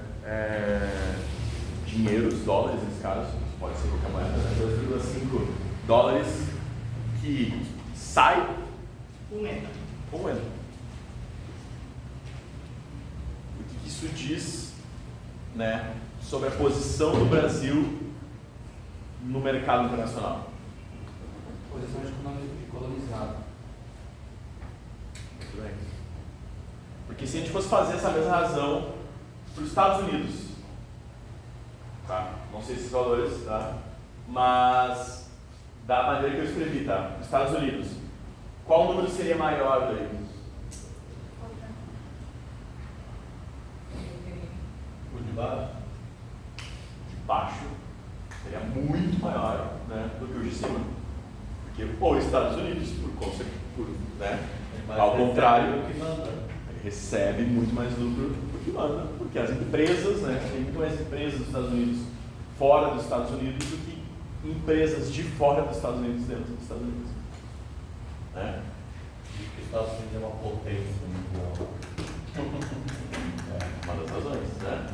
dinheiros, dólares nesse caso, pode ser qualquer moeda, né, 2,5 dólares que sai, Um entra. um entra. isso diz, né, sobre a posição do Brasil no mercado internacional? Posição de colonizado. Muito bem. Porque se a gente fosse fazer essa mesma razão para os Estados Unidos, tá? Não sei esses valores, tá? Mas da maneira que eu escrevi, tá? Os Estados Unidos, qual número seria maior daí? O de baixo? De baixo seria muito maior, né, do que o de cima. Porque os Estados Unidos, né, ao contrário, que manda. recebe muito mais lucro do que manda, porque as empresas, né, tem muito mais empresas dos Estados Unidos fora dos Estados Unidos do que empresas de fora dos Estados Unidos dentro dos Estados Unidos. Né? Os Estados Unidos é uma potência mundial. É uma das razões, né?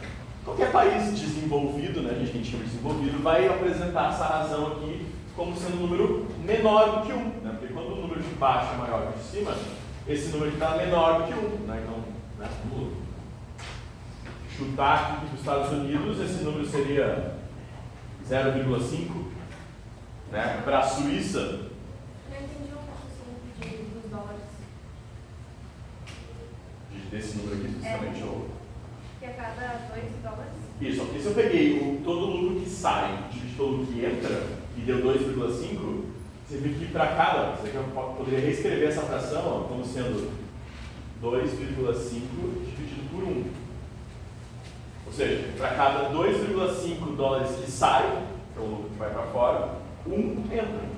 Qualquer país desenvolvido, né, a gente tem time desenvolvido, vai apresentar essa razão aqui como sendo um número menor do que 1, né? Porque quando o número de baixo é maior que o de cima, esse número aqui está menor do que 1, né? Então, né, vamos chutar aqui para os Estados Unidos, esse número seria 0,5, né? Para a Suíça, Eu entendi um raciocínio dos dólares. desse número aqui especificamente, ou Que a cada 2 dólares. isso, porque se eu peguei todo o lucro que sai, dividido pelo lucro que entra, e deu 2,5, você vê que para cada, você poderia reescrever essa fração ó, como sendo 2,5 dividido por 1. Ou seja, para cada 2,5 dólares que sai, que é o lucro que vai para fora, 1 entra.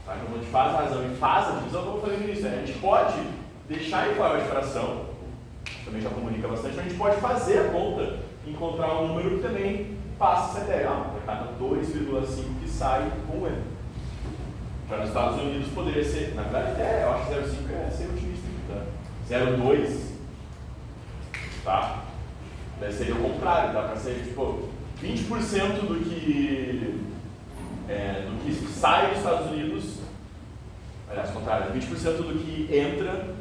Tá? Então, quando a gente faz a razão e faz a divisão, como eu falei no início, a gente pode deixar em forma de fração, também já comunica bastante, mas a gente pode fazer a conta e encontrar um número que também passa essa ideia. Para cada 2,5 que sai, 1 entra. Já nos Estados Unidos poderia ser, na verdade, eu acho que 0,5 é ser otimista, tá? 0,2, tá? Daí seria o contrário, dá para ser tipo 20% do que sai dos Estados Unidos, aliás, contrário, 20% do que entra,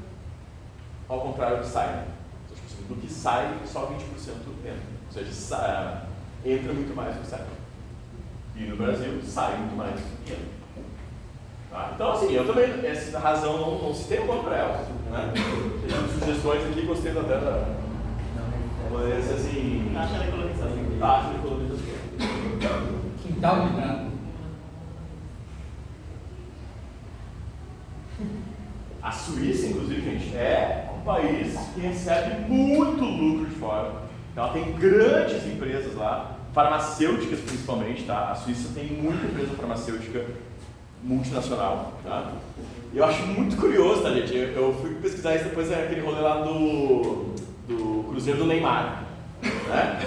ao contrário do que sai. Do que sai, só 20% entra. Ou seja, entra muito mais do que sai. E no Brasil, sai muito mais do que entra. Tá? Então, assim, eu também, essa razão não citei o contra ela. Né? Tem sugestões aqui, gostei da dela. Mas, assim. Taxa de colonização. Taxa de colonização. Quintal de nada. A Suíça, inclusive, gente, é um país que recebe muito lucro de fora. Então, ela tem grandes empresas lá, farmacêuticas principalmente, tá? A Suíça tem muita empresa farmacêutica multinacional, tá? E eu acho muito curioso, tá, gente? Eu fui pesquisar isso depois daquele rolê lá do Cruzeiro do Neymar, né?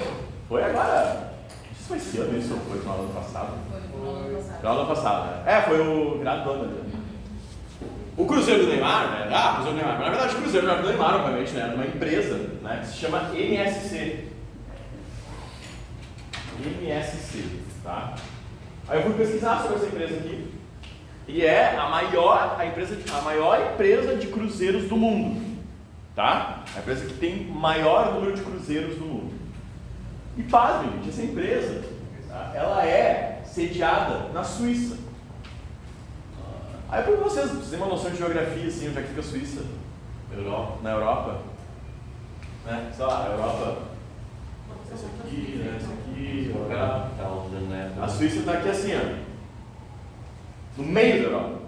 Foi agora, não sei se foi esse ano isso ou foi no ano passado. Foi no ano passado. No ano passado, né? Foi o virado do ano, né? O Cruzeiro do Neymar, né? Cruzeiro do Neymar. Na verdade, o Cruzeiro não era do Neymar, obviamente, né? Era uma empresa, né? Que se chama MSC. MSC, tá? Aí eu fui pesquisar sobre essa empresa aqui. E é a maior empresa de cruzeiros do mundo, tá? A empresa que tem maior número de cruzeiros do mundo. E pasmem, gente, essa empresa, tá? Ela é sediada na Suíça. Aí para vocês têm uma noção de geografia, assim, onde é que fica a Suíça? Europa. Na Europa? Né? Sei lá, a Europa. Esse aqui, né? Esse aqui, Europa. A Suíça está aqui assim, ó. No meio da Europa.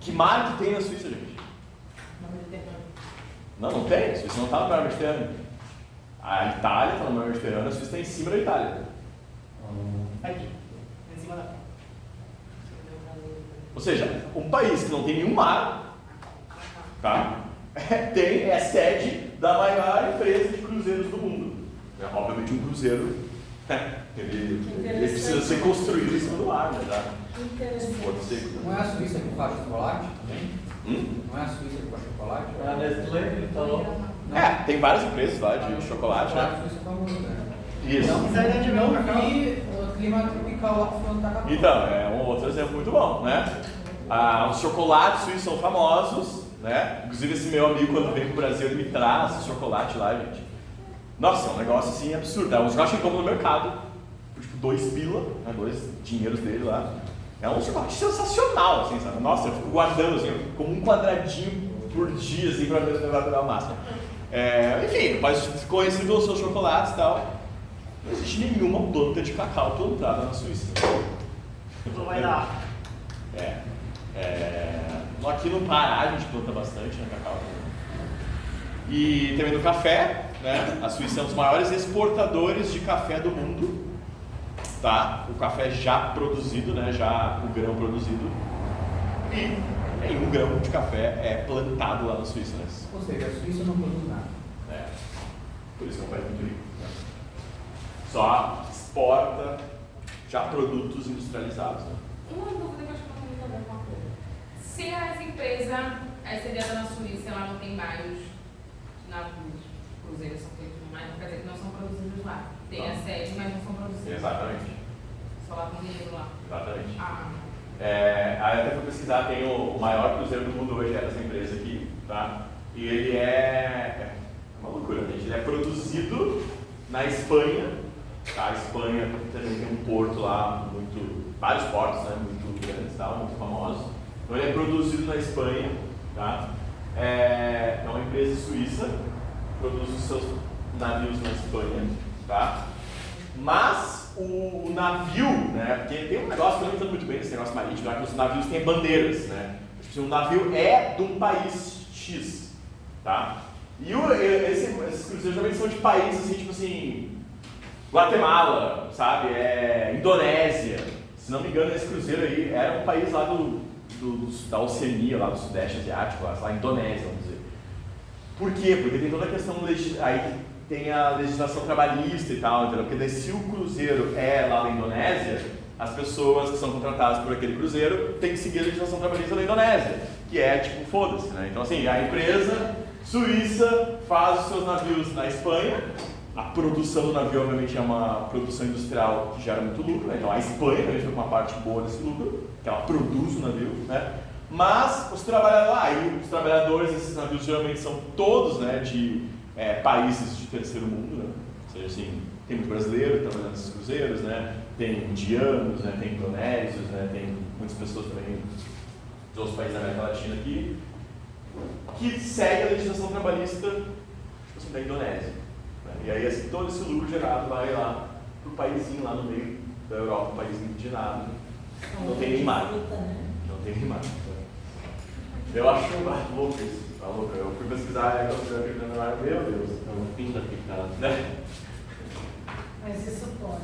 Que mar que tem na Suíça, gente? No Mediterrâneo. Não tem. A Suíça não está no mar Mediterrâneo. A Itália está no mar Mediterrâneo, a Suíça está em cima da Itália. Aqui, em cima da frente. Ou seja, um país que não tem nenhum mar, tá? É sede da maior empresa de cruzeiros do mundo. Obviamente um cruzeiro, ele precisa ser construído em cima do mar, né? Tá? Pode ser. Não é a Suíça que faz chocolate também? Não é a Suíça que faz chocolate? A Nestlé, ele falou. Tem várias empresas lá de chocolate, né? Chocolate suíço é famoso, né? Isso. Não vi o clima tropical lá funcionando da Então, é um outro exemplo muito bom, né? Os chocolates suíços são famosos, né? Inclusive esse meu amigo, quando vem pro Brasil, ele me traz chocolate lá, gente. Nossa, é um negócio assim absurdo. É um chocolate que compra no mercado, por tipo 2 pila, né? 2 dinheiros dele lá. É um chocolate sensacional, assim, sabe? Nossa, eu fico guardando assim, como um quadradinho por dia, assim, pra ver se vai durar o máximo. Enfim, mas conhecido pelos seus chocolates e tal. Não existe nenhuma planta de cacau plantada na Suíça. Não vai dar. Aqui no Pará a gente planta bastante, né, cacau. E também no café, né? A Suíça é um dos maiores exportadores de café do mundo. Tá? O café já produzido, né? Já o grão produzido. E nenhum grão de café é plantado lá na Suíça, né? Ou seja, a Suíça não produz nada. Por isso que é um país muito rico. Né? Só exporta já produtos industrializados. Né? Uma dúvida que eu acho que não tem a ver com uma coisa. Se essa empresa é sediada na Suíça, ela não tem mais navios, cruzeiros são feitos mais, não quer dizer que não são produzidos lá. Tem a sede, mas não são produzidos. Exatamente. Só lá com dinheiro lá. Exatamente. Ah. Aí até fui pesquisar, tem o maior cruzeiro do mundo hoje, é dessa empresa aqui, tá? E ele é uma loucura, gente. Ele é produzido na Espanha, tá? A Espanha também tem um porto lá, vários portos, né? Muito grandes, tá? Muito famosos. Então ele é produzido na Espanha, tá? É uma empresa suíça, produz os seus navios na Espanha, tá? Mas o navio, né? Porque tem um negócio que eu não entendo muito bem desse negócio marítimo, que os navios têm bandeiras, né? Tipo, um navio é de um país X, tá? E esses cruzeiros geralmente são de países assim, tipo assim, Guatemala, sabe? Indonésia. Se não me engano, esse cruzeiro aí era um país lá da Oceania, lá do Sudeste Asiático, lá Indonésia, vamos dizer. Por quê? Porque tem toda a questão aí tem a legislação trabalhista e tal, entendeu? Porque daí se o cruzeiro é lá da Indonésia, as pessoas que são contratadas por aquele cruzeiro têm que seguir a legislação trabalhista da Indonésia, que é tipo, foda-se, né? Então assim, a empresa suíça faz os seus navios na Espanha, a produção do navio obviamente é uma produção industrial que gera muito lucro, né? Então a Espanha também fica com uma parte boa desse lucro, que ela produz o navio, né? Mas os trabalhadores desses navios geralmente são todos, né, de países de terceiro mundo, né? Ou seja, assim, tem muito brasileiro trabalhando nesses cruzeiros, né? Tem indianos, né? Tem indonésios, né? Tem muitas pessoas também de outros países da América Latina aqui que segue a legislação trabalhista, tipo assim, da Indonésia. Né? E aí, assim, todo esse lucro gerado vai lá pro paísinho lá no meio da Europa, um paísinho de nada. Não tem nem mar. Não tem nem mar. Eu acho louco isso. Eu fui pesquisar, meu Deus. É um fim da picada. Né? Mas isso pode.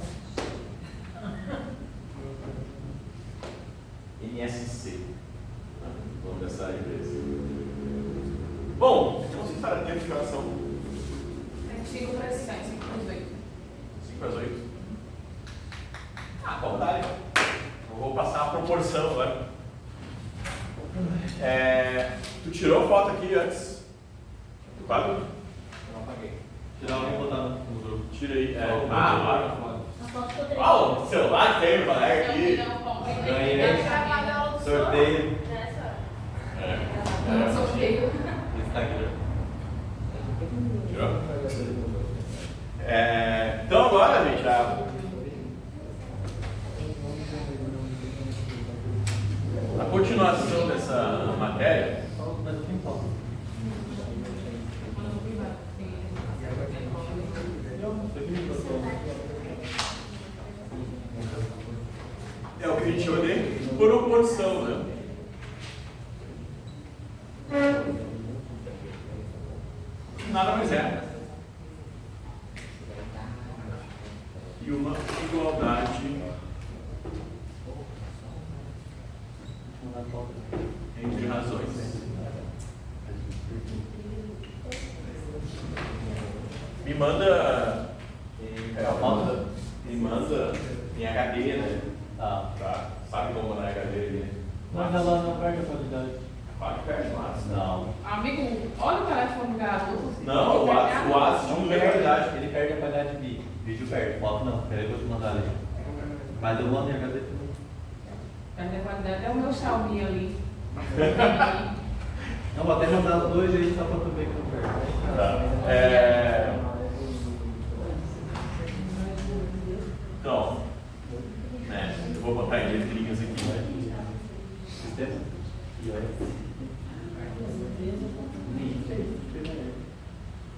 NSC, o nome dessa empresa. Bom, eu não sei se está tempo de oração. A gente fica para esse 5 para as 8. 5 para as 8. Vamos dar, então. Eu vou passar a proporção agora. Tu tirou foto aqui antes do quadro? Não apaguei. Tirar alguém e botar no grupo. Tira aí. A foto que eu tenho. O celular que tem no colega aqui. Ganhei. Sorteio. Sorteio. Instagram. Tirou? Então agora, gente, a continuação dessa matéria. É o que a gente chama de proporção, né? Nada mais é e uma igualdade entre razões. Me manda em HD, né? Tá. Sabe como mandar HD ali, né? Mas ela não perde a qualidade. Claro que perde, mas. Não. Amigo, olha o telefone do garoto. Não, o WhatsApp Não perde a qualidade, ele perde a qualidade de vídeo. Vídeo perde, foto não. Peraí que eu vou te mandar ali. Mas eu mando em HD também. Perde a qualidade. É o meu Xiaomi ali. Não, vou até mandar os dois jeitos só pra tu ver que não perde. Tá. Então, né, eu vou botar em letrinhas aqui, né? Sistema?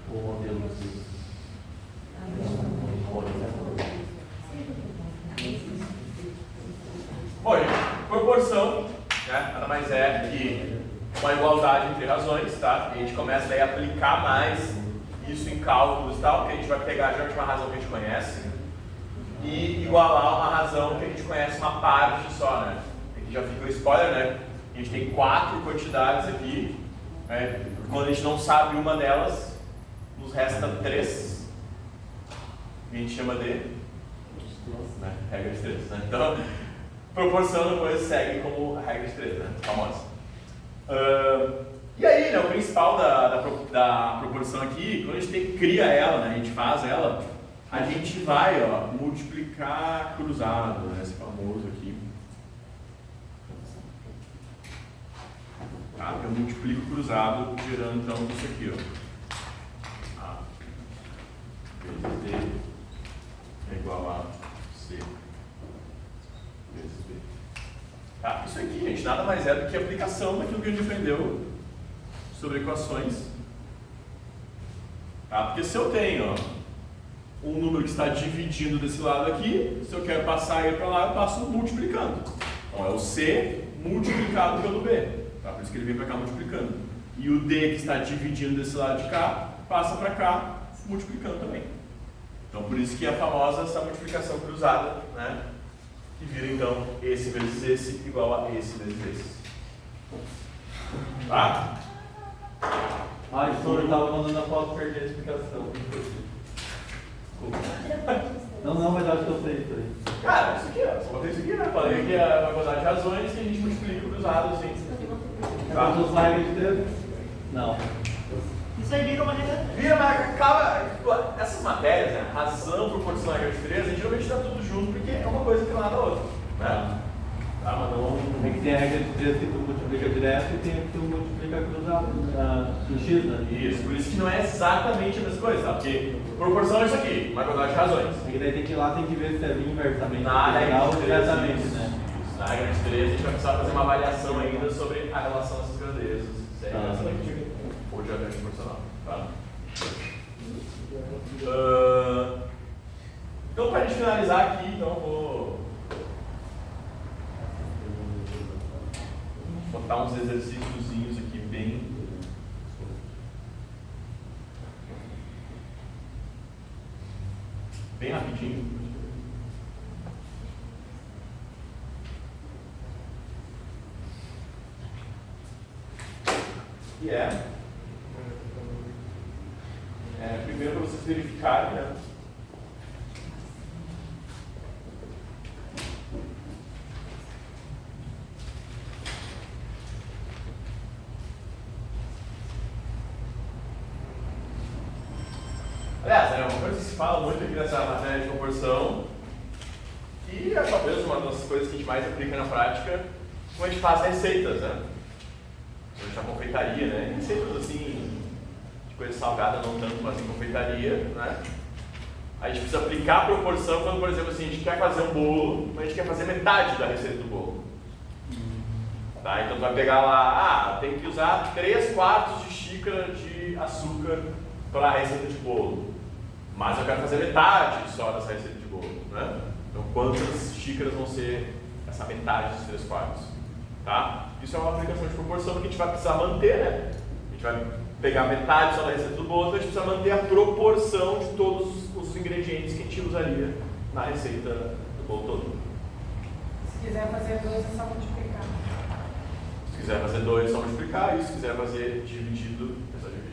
O modelo Bom, gente, proporção, né, nada mais é que uma igualdade entre razões, tá? E a gente começa daí a aplicar mais isso em cálculos e tal, porque a gente vai pegar geralmente uma razão que a gente conhece e igualar uma razão que a gente conhece uma parte só, né? Aqui já fica o spoiler, né? A gente tem 4 quantidades aqui, né? Quando a gente não sabe uma delas, nos resta 3, que a gente chama de, né, regra de 3, né? Então, proporção depois segue como a regra de 3, né? Famosa. E aí, né, o principal da proporção aqui, quando a gente cria ela, né, a gente faz ela, a gente vai, ó, multiplicar cruzado, né, esse famoso aqui. Tá? Eu multiplico cruzado gerando então isso aqui, ó. A vezes D é igual a C vezes B. Tá? Isso aqui, gente, nada mais é do que a aplicação daquilo que a gente aprendeu sobre equações. Tá? Porque se eu tenho, ó, um número que está dividindo desse lado aqui, se eu quero passar ele para lá, eu passo multiplicando. Então é o C multiplicado pelo B. Tá? Por isso que ele vem para cá multiplicando. E o D que está dividindo desse lado de cá, passa para cá multiplicando também. Então por isso que é a famosa essa multiplicação cruzada, né? Que vira então esse vezes esse igual a esse vezes esse. Tá? Ah, o senhor estava mandando a foto perder a explicação. Desculpa. Não, mas acho que eu sei isso aí. Cara, isso aqui, ó. Só botei isso aqui, né? Falei que é uma quantidade de razões que a gente multiplica o cruzado assim. Tá? Os slide de Deus? Não. Isso aí vira uma regra. Vira, mas acaba. Essas matérias, né? Razão, proporção, regra de 3, a gente geralmente dá tudo junto porque é uma coisa que não nada a outra. Né? Tá, mas não. Tem que ter a regra de 3 que tu multiplica direto e tem a que tu multiplica cruzado. No X, né? Isso, por isso que não é exatamente a mesma coisa, tá? Porque proporção é isso aqui, uma igualdade de razões. E daí tem que ir lá, tem que ver se é inversamente. Na regra de 3, diretamente, isso, né? isso. Na regra de 3, a gente vai precisar fazer uma avaliação ainda sobre a relação dessas grandezas. Se é inversamente ou diretamente proporcional. Tá? Então, para a gente finalizar aqui, então eu vou botar uns exercíciozinhos aqui bem rapidinho. E primeiro para vocês verificarem, né? Aliás, uma coisa que se fala muito aqui nessa matéria de proporção, e é talvez uma das coisas que a gente mais aplica na prática, como a gente faz receitas, né? A gente na confeitaria, né? Receitas assim, de coisa salgada não tanto, mas em confeitaria, né? A gente precisa aplicar a proporção quando, por exemplo, assim, a gente quer fazer um bolo, mas a gente quer fazer metade da receita do bolo. Tá? Então tu vai pegar lá, tem que usar 3/4 de xícara de açúcar para a receita de bolo. Mas eu quero fazer metade só dessa receita de bolo, né? Então quantas xícaras vão ser essa metade dos 3/4? Tá? Isso é uma aplicação de proporção que a gente vai precisar manter, né? A gente vai pegar metade só da receita do bolo, então a gente precisa manter a proporção de todos os ingredientes que a gente usaria na receita do bolo todo. Se quiser fazer 2, é só multiplicar. Se quiser fazer 2, é só multiplicar, e se quiser fazer dividido, é só dividir.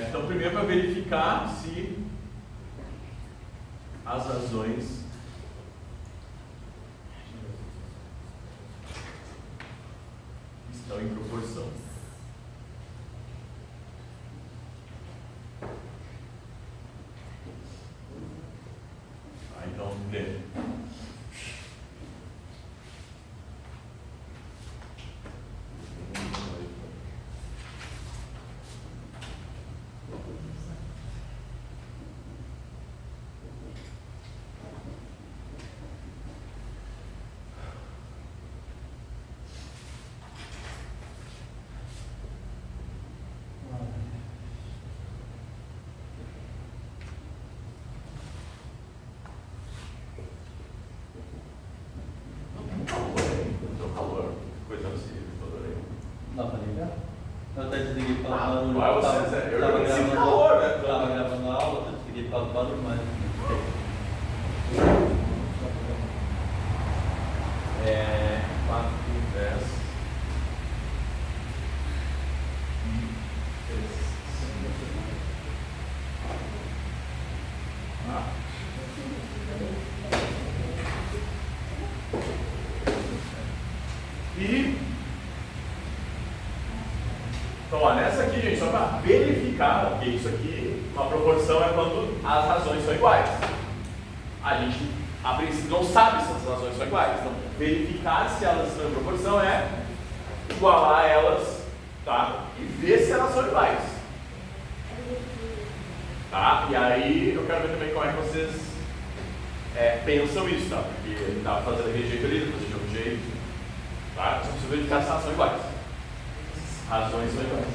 Então, primeiro para verificar se as razões estão em proporção. Então, D. Eu até desliguei por causa do barulho. Vai você, Zé. Eu Tava sinto gravando, calor, né? tava gravando a aula, eu desliguei por causa do barulho, mas. É. 4, 10. E então, ó, nessa aqui, gente, só para verificar, porque isso aqui, uma proporção é quando as razões são iguais. A gente, a princípio, não sabe se as razões são iguais. Então, verificar se elas estão em proporção é igualar elas, tá? E ver se elas são iguais. Tá? E aí, eu quero ver também como é que vocês pensam isso, tá? Porque dá para fazer daquele jeito ali, fazer de outro jeito. Tá? Só precisa verificar se elas são iguais. Razões são iguais.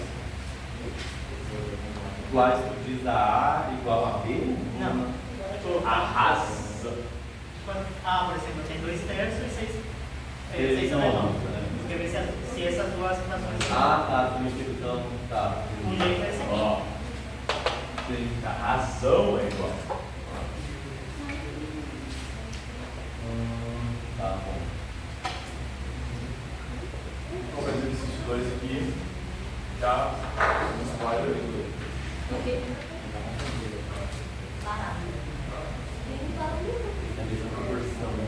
Iguais tu diz a A igual a B? Não. A razão. Por exemplo, tem 2/3 e 6 Seis alemão. nonos, né? Tem que ver se essas duas razões são Tá, tu me explica então. Tá. o jeito é esse aqui. Ó. A razão é igual. Tá bom. Vou fazer esses dois aqui. Já vai ali. É a mesma proporção, né?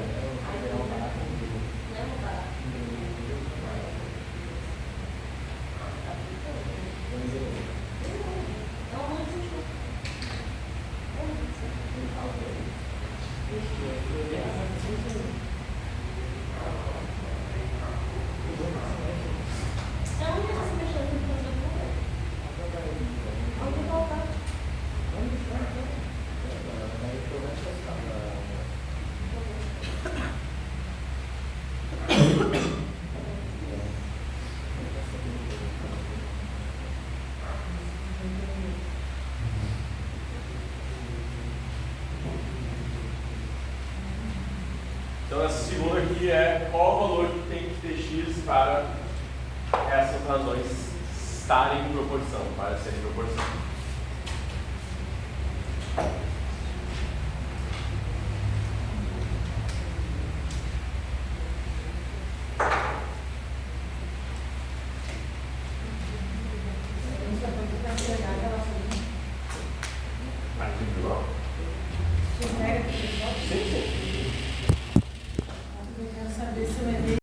Então, essa segunda aqui é qual o valor que tem que ter x para essas razões estarem em proporção, para serem em proporção.